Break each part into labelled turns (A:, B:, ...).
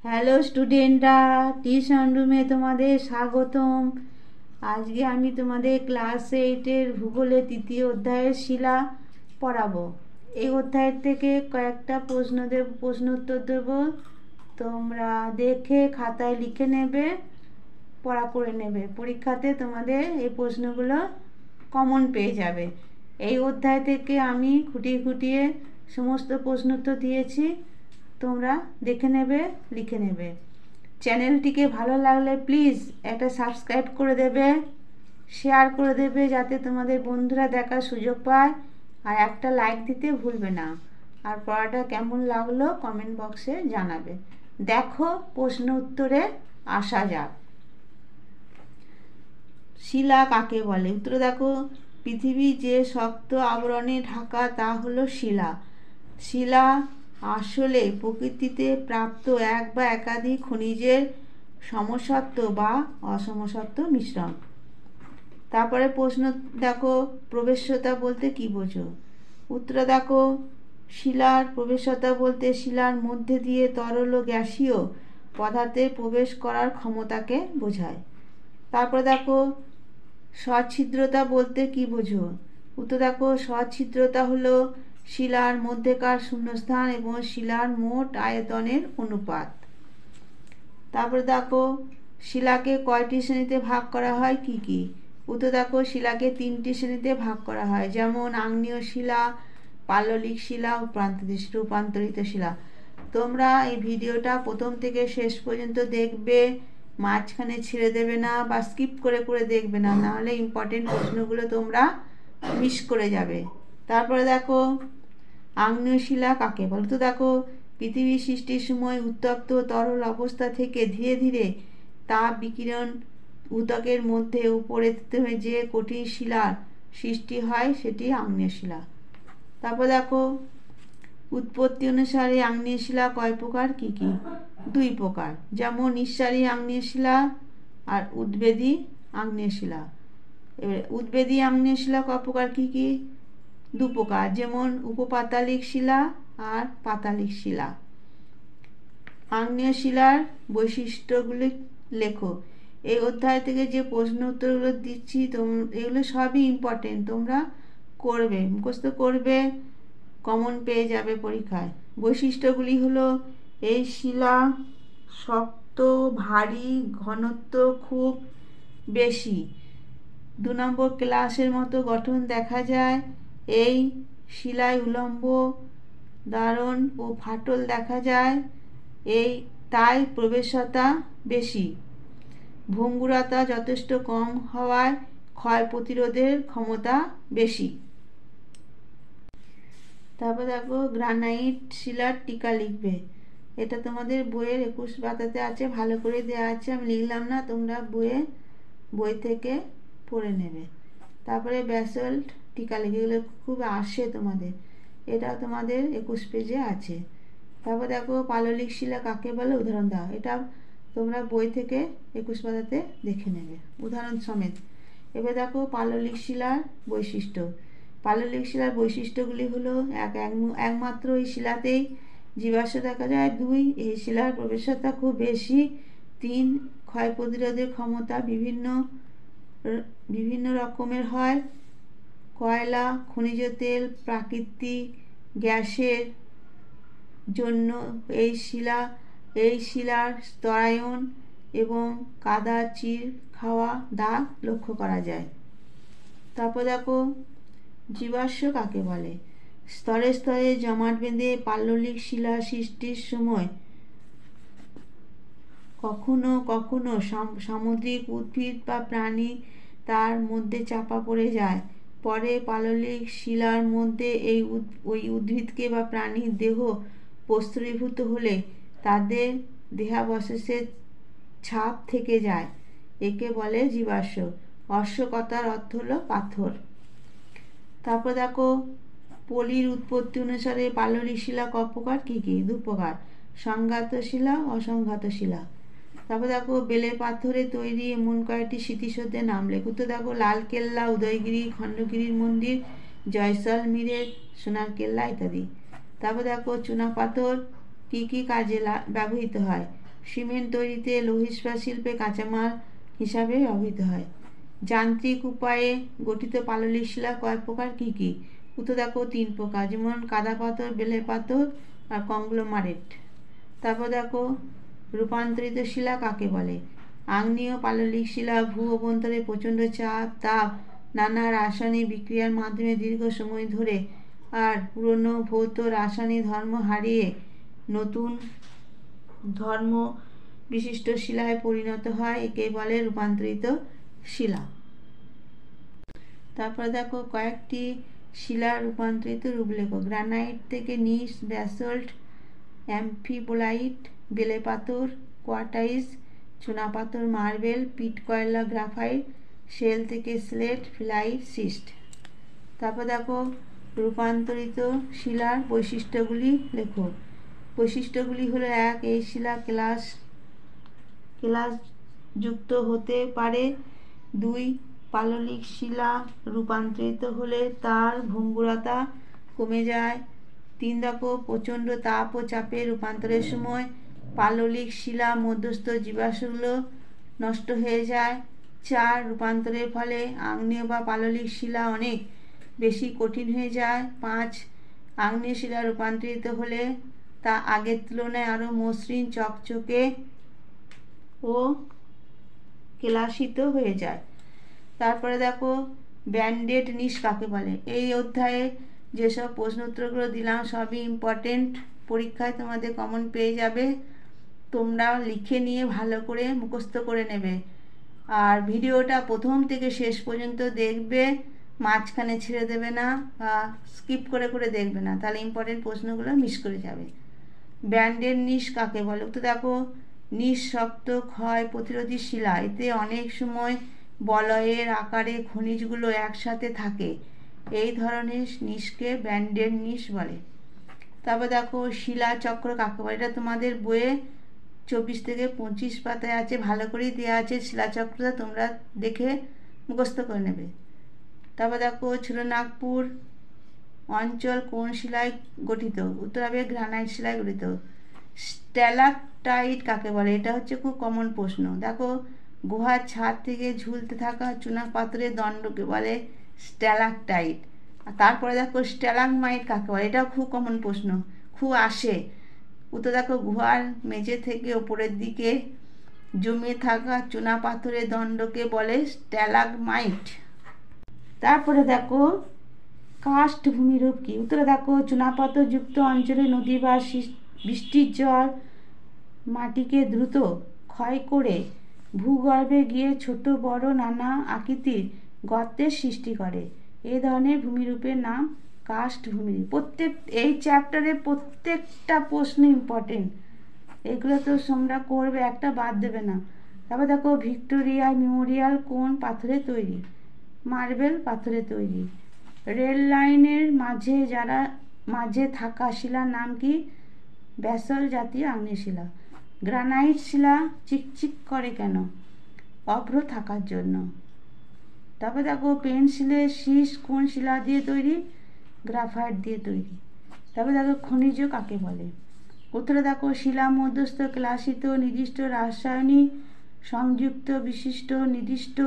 A: Hello স্টুডেন্টরা, tuition রুমে তোমাদের স্বাগতম। আজকে আমি তোমাদের ক্লাস 8-এর ভূগোলের তৃতীয় অধ্যায়ের শিলা পড়াবো। এই অধ্যায়ের থেকে কয়েকটা প্রশ্ন উত্তর দেব। তোমরা দেখে খাতায় লিখে নেবে, পড়া করে নেবে। পরীক্ষাতে তোমাদের এই প্রশ্নগুলো কমন পেয়ে যাবে। এই অধ্যায় থেকে আমি খুঁটিয়ে খুঁটিয়ে সমস্ত প্রশ্ন উত্তর দিয়েছি, তোমরা দেখে নেবে, লিখে নেবে। চ্যানেলটিকে ভালো লাগলে প্লিজ একটা সাবস্ক্রাইব করে দেবে, শেয়ার করে দেবে যাতে তোমাদের বন্ধুরা দেখার সুযোগ পায়, আর একটা লাইক দিতে ভুলবে না। আর পড়াটা কেমন লাগলো কমেন্ট বক্সে জানাবে। দেখো প্রশ্ন উত্তরে আসা যাক। শিলা কাকে বলে? উত্তর দেখো, পৃথিবী যে শক্ত আবরণে ঢাকা তা হলো শিলা। শিলা আসলে প্রকৃতিতে প্রাপ্ত এক বা একাধিক খনিজের সমসত্ব বা অসমসত্ব মিশ্রণ। তারপরে প্রশ্ন দেখো, প্রবেশ্যতা বলতে কি বোঝো? উত্তর দেখো, শিলার প্রবেশ্যতা বলতে শিলার মধ্যে দিয়ে তরল ও গ্যাসীয় পদার্থের প্রবেশ করার ক্ষমতাকে বোঝায়। তারপরে দেখো, সচ্ছিদ্রতা বলতে কি বোঝো? উত্তর দেখো, সচ্ছিদ্রতা হলো শিলার মধ্যেকার শূন্যস্থান এবং শিলার মোট আয়তনের অনুপাত। তারপরে দেখো, শিলাকে কয়টি শ্রেণীতে ভাগ করা হয়, কি কি? উত্তর দেখো, শিলাকে 3টি শ্রেণীতে ভাগ করা হয়, যেমন আগ্নেয় শিলা, পাললিক শিলা ও রূপান্তরিত শিলা। তোমরা এই ভিডিওটা প্রথম থেকে শেষ পর্যন্ত দেখবে, মাঝখানে ছেড়ে দেবে না বা স্কিপ করে করে দেখবে না, নাহলে ইম্পর্টেন্ট প্রশ্নগুলো তোমরা মিস করে যাবে। তারপরে দেখো, আগ্নেয় শিলা কাকে বলে? তো দেখো, পৃথিবী সৃষ্টির সময় উত্তপ্ত তরল অবস্থা থেকে ধীরে ধীরে তাপ বিকিরণ উতকের মধ্যে উপরে যে কঠিন শিলার সৃষ্টি হয় সেটি আগ্নেয় শিলা। তারপর দেখো, উৎপত্তি অনুসারে আগ্নেয় শিলা কয় প্রকার, কি কি? 2 প্রকার, যেমন নিঃসারী আগ্নেয় শিলা আর উদ্বেদী আগ্নেয় শিলা। এবার উদ্বেদী আগ্নেয় শিলা কয় প্রকার, কি কি? 2 প্রকার, যেমন উপপাতালিক শিলা আর পাতালিক শিলা। আগ্নেয় শিলার বৈশিষ্ট্যগুলি লেখো। এই অধ্যায় থেকে যে প্রশ্ন উত্তরগুলো দিচ্ছি এগুলো সবই ইম্পর্টেন্ট, তোমরা করবে, মুখস্থ করবে, কমন পেয়ে যাবে পরীক্ষায়। বৈশিষ্ট্যগুলি হলো, এই শিলা শক্ত, ভারী, ঘনত্ব খুব বেশি। 2 নম্বর, ক্লাসের মতো গঠন দেখা যায়। এই শিলায় উলম্ব দারণ ও ফাটল দেখা যায়, তাই প্রবেশ্যতা বেশি। ভঙ্গুরতা যথেষ্ট কম হওয়ায় ক্ষয় প্রতিরোধের ক্ষমতা বেশি। তারপর দেখো, গ্রানাইট শিলার টিকা লিখবে। এটা তোমাদের বইয়ের 21 পাতাতে আছে, ভালো করে দেওয়া আছে, আমি লিখলাম না, তোমরা বই থেকে পড়ে নেবে। তারপরে ব্যাসল্ট টিকা লিখে, এগুলো খুব আসে তোমাদের, এটা তোমাদের 21 পেজে আছে। তারপর দেখো, পাললিক শিলা কাকে বলে, উদাহরণ দাও। এটা তোমরা বই থেকে 21 পাতাতে দেখে নেবে উদাহরণ সমেত। এবার দেখো, পাললিক শিলার বৈশিষ্ট্য। পাললিক শিলার বৈশিষ্ট্যগুলি হলো, একমাত্র এই শিলাতেই জীবাশ্ম দেখা যায়। 2, এই শিলার প্রবেশ্যতা খুব বেশি। 3, ক্ষয় প্রতিরোধের ক্ষমতা বিভিন্ন রকমের হয়। কয়লা, খনিজ তেল, প্রাকৃতিক গ্যাসের জন্য এই শিলার স্তরায়ন এবং কাদা চির খাওয়া দাগ লক্ষ্য করা যায়। তারপর দেখো, জীবাশ্ম কাকে বলে? স্তরে স্তরে জমাট বেঁধে পাললিক শিলা সৃষ্টির সময় কখনো কখনো সামুদ্রিক উদ্ভিদ বা প্রাণী তার মধ্যে চাপা পড়ে যায়। পরে পাললিক শিলার মধ্যে ওই উদ্ভিদকে বা প্রাণীর দেহ প্রস্তরীভূত হলে তাদের দেহাবশেষের ছাপ থেকে যায়, একে বলে জীবাশ্ম। অশ্বকতার অর্থ হলো পাথর। তারপর দেখো, পলির উৎপত্তি অনুসারে পাললিক শিলা ক প্রকার, কি কি? 2 প্রকার, সংঘাত শিলা, অসংঘাত শিলা। তারপর দেখো, বেলে পাথরে তৈরি এমন কয়েকটি স্মৃতিসৌধের নাম লেখ। তো দেখো, লালকেল্লা, উদয়গিরি, খণ্ডগিরির মন্দির, জয়সলমীরের সোনার কেল্লা ইত্যাদি। তারপর দেখো, চুনাপাথর কি কি কাজে ব্যবহৃত হয়? সিমেন্ট তৈরিতে লৌহ ইস্পাত শিল্পে কাঁচামাল হিসাবে ব্যবহৃত হয়। যান্ত্রিক উপায়ে গঠিত পাললিক শিলা কয় প্রকার, কী কী? উত্তর দেখো 3 প্রকার, যেমন কাদা পাথর, বেলে পাথর আর কংগ্লোমারেট। তারপর দেখো রূপান্তরিত শিলা কাকে বলে? আগ্নেয় পাললিক শিলা ভূ অভ্যন্তরে প্রচণ্ড চাপ, তাপ, নানা রাসায়নিক বিক্রিয়ার মাধ্যমে দীর্ঘ সময় ধরে আর পুরনো ভৌত রাসায়নিক ধর্ম হারিয়ে নতুন ধর্ম বিশিষ্ট শিলায় পরিণত হয়, একে বলে রূপান্তরিত শিলা। তারপর দেখো কয়েকটি শিলা রূপান্তরিত রূপ লেখো। গ্রানাইট থেকে নিস, ব্যাসল্ট, অ্যাম্ফিবোলাইট, বেলে পাথর, কোয়ার্টাইজ, চুনাপাথর, মার্বেল, পিট কয়লা, গ্রাফাইট, শেল থেকে স্লেট, ফিলাইট, সিস্ট। তারপর দেখো রূপান্তরিত শিলার বৈশিষ্ট্যগুলি লেখো। বৈশিষ্ট্যগুলি হলো: 1. এই শিলা কেলাসযুক্ত হতে পারে। 2. পাললিক শিলা রূপান্তরিত হলে তার ভঙ্গুরতা কমে যায়। 3. দেখো প্রচণ্ড তাপ ও চাপে রূপান্তরের সময় পাললিক শিলা মধ্যস্থ জীবাশ্মগুলো নষ্ট হয়ে যায়। 4. রূপান্তরের ফলে আগ্নেয় বা পাললিক শিলা অনেক বেশি কঠিন হয়ে যায়। 5. আগ্নেয় শিলা রূপান্তরিত হলে তা আগের তুলনায় আরও মসৃণ, চকচকে ও কেলাসিত হয়ে যায়। তারপরে দেখো ব্যান্ডেড নিস কাকে বলে? এই অধ্যায়ে যেসব প্রশ্ন উত্তরগুলো দিলাম সবই ইম্পর্টেন্ট, পরীক্ষায় তোমাদের কমন পেয়ে যাবে। তোমরা লিখে নিয়ে ভালো করে মুখস্থ করে নেবে। আর ভিডিওটা প্রথম থেকে শেষ পর্যন্ত দেখবে, মাঝখানে ছেড়ে দেবে না বা স্কিপ করে করে দেখবে না, তাহলে ইম্পর্টেন্ট প্রশ্নগুলো মিস করে যাবে। ব্যান্ডেড নিস কাকে বলে? তো দেখো নিস শক্ত ক্ষয় প্রতিরোধী শিলা, এতে অনেক সময় বলয়ের আকারে খনিজগুলো একসাথে থাকে, এই ধরনের নিসকে ব্যান্ডেড নিস বলে। তারপর দেখো শিলা চক্র কাকে বলে? এটা তোমাদের বইয়ে 24 থেকে 25 পাতায় আছে, ভালো করেই দেওয়া আছে শিলাচক্রটা, তোমরা দেখে মুখস্থ করে নেবে। তারপর দেখো ছোটনাগপুর অঞ্চল কোন শিলায় গঠিত? উত্তর হবে গ্রানাইট শিলায় গঠিত। স্ট্যালাকটাইট কাকে বলে? এটা হচ্ছে খুব কমন প্রশ্ন। দেখো গুহার ছাদ থেকে ঝুলতে থাকা চুনাপাথরের দণ্ডকে বলে স্ট্যালাকটাইট। আর তারপরে দেখো স্ট্যালাগমাইট কাকে বলে? এটাও খুব কমন প্রশ্ন, খুব আসে। উত্তর দেখো গুহার মেঝে থেকে ওপরের দিকে জমে থাকা চুনাপাথরের দণ্ডকে বলে স্ট্যালাগমাইট। তারপরে দেখো কার্স্ট ভূমিরূপ কি? উত্তরে দেখো চুনাপাথরযুক্ত অঞ্চলে নদী বা বৃষ্টির জল মাটিকে দ্রুত ক্ষয় করে ভূগর্ভে গিয়ে ছোট বড় নানা আকৃতির গর্তের সৃষ্টি করে, এই ধরনের ভূমিরূপের নাম কার্স্ট ভূমিরূপ। এই চ্যাপ্টারে প্রত্যেকটা প্রশ্ন ইম্পর্টেন্ট, এগুলো তো তোমরা করবে, একটা বাদ দেবে না। তারপর দেখো ভিক্টোরিয়া মেমোরিয়াল কোন পাথরে তৈরি? মার্বেল পাথরে তৈরি। রেল লাইনের মাঝে থাকা শিলার নাম কি? ব্যাসল্ট জাতীয় আগ্নেয় শিলা। গ্রানাইট শিলা চিকচিক করে কেন? অভ্র থাকার জন্য। তারপর দেখো পেন্সিলের শীষ কোন শিলা দিয়ে তৈরি? গ্রাফাইট দিয়ে তৈরি। তারপর দেখো খনিজ কাকে বলে? উত্তরে দেখো শিলা মধ্যস্থ ক্লাসিত নির্দিষ্ট রাসায়নিক সংযুক্ত বিশিষ্ট নির্দিষ্ট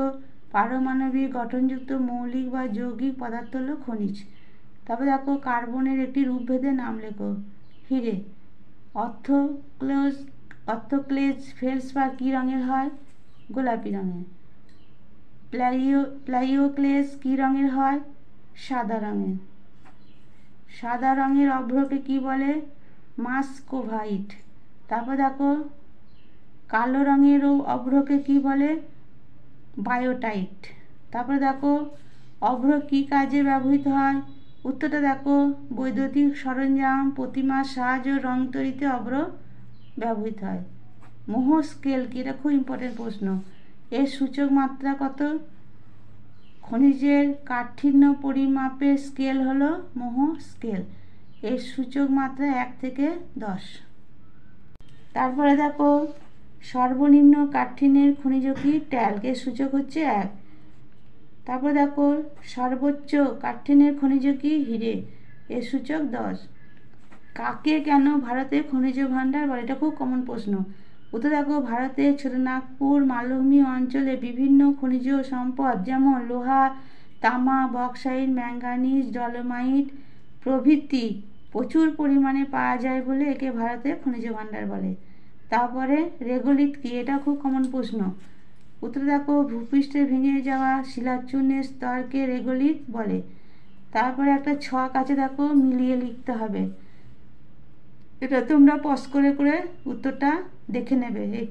A: পারমাণবিক গঠনযুক্ত মৌলিক বা যৌগিক পদার্থ হলো খনিজ। তারপর দেখো কার্বনের একটি রূপভেদের নাম লেখো। হিরে। অর্থোক্লেজ ফেলসপার কী রঙের হয়? গোলাপি রঙের। প্লাইওক্লেজ কী রঙের হয়? সাদা রঙের। সাদা রঙের অভ্রকে কি বলে? মাস্কোভাইট। তারপর দেখো কালো রঙের অভ্রকে কি বলে? বায়োটাইট। তারপরে দেখো অভ্র কি কাজে ব্যবহৃত হয়? উত্তরটা দেখো বৈদ্যুতিক সরঞ্জাম, প্রতিমার সাহায্য, রং তৈরিতে অভ্র ব্যবহৃত হয়। মোহ স্কেল কি? এটা খুব ইম্পর্টেন্ট প্রশ্ন, এর সূচক মাত্রা কত? খনিজের কাঠিন্য পরিমাপের স্কেল হলো মোহ স্কেল, এর সূচক মাত্রা 1 থেকে 10। তারপরে দেখো সর্বনিম্ন কাঠিন্যের খনিজ কি? ট্যাল্ক, এর সূচক হচ্ছে 1। তারপর দেখো সর্বোচ্চ কাঠিন্যের খনিজ কি? হিরে, এর সূচক 10। কাকে কেন ভারতের খনিজ ভাণ্ডার বলে? এটা খুব কমন প্রশ্ন। উত্তর দেখো, ভারতের ছোটনাগপুর মালভূমি অঞ্চলে বিভিন্ন খনিজ সম্পদ যেমন লোহা, তামা, বক্সাইট, ম্যাঙ্গানিজ, ডলোমাইট প্রভৃতি প্রচুর পরিমাণে পাওয়া যায় বলে একে ভারতের খনিজ ভাণ্ডার বলে। তারপরে রেগোলিথ কি, এটা খুব কমন প্রশ্ন। উত্তর দেখো, ভূপৃষ্ঠে ভেঙে যাওয়া শিলাচূর্ণের স্তরকে রেগোলিথ বলে। তারপরে একটা ছক আছে, দেখো মিলিয়ে লিখতে হবে। এটা তোমরা পজ করে করে উত্তরটা দেখে নেবে। এই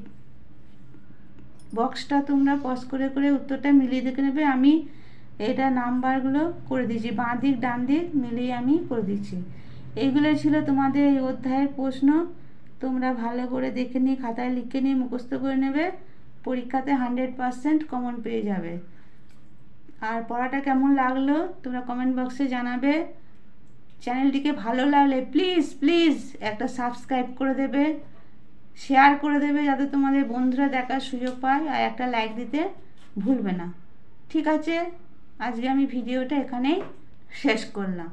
A: বক্সটা তোমরা পজ করে করে উত্তরটা মিলিয়ে দেখে নেবে। আমি এটা নাম্বারগুলো করে দিয়েছি, বাঁ দিক ডান দিক মিলিয়ে আমি করে দিচ্ছি। এইগুলো ছিল তোমাদের এই অধ্যায়ের প্রশ্ন। তোমরা ভালো করে দেখে নিয়ে খাতায় লিখে নিয়ে মুখস্থ করে নেবে, পরীক্ষাতে 100% কমন পেয়ে যাবে। আর পড়াটা কেমন লাগলো তোমরা কমেন্ট বক্সে জানাবে। চ্যানেলটিকে ভালো লাগলে প্লিজ প্লিজ একটা সাবস্ক্রাইব করে দেবে, শেয়ার করে দেবে যাতে তোমাদের বন্ধুরা দেখার সুযোগ পায়, আর একটা লাইক দিতে ভুলবে না। ঠিক আছে, আজকে আমি ভিডিওটা এখানেই শেষ করলাম।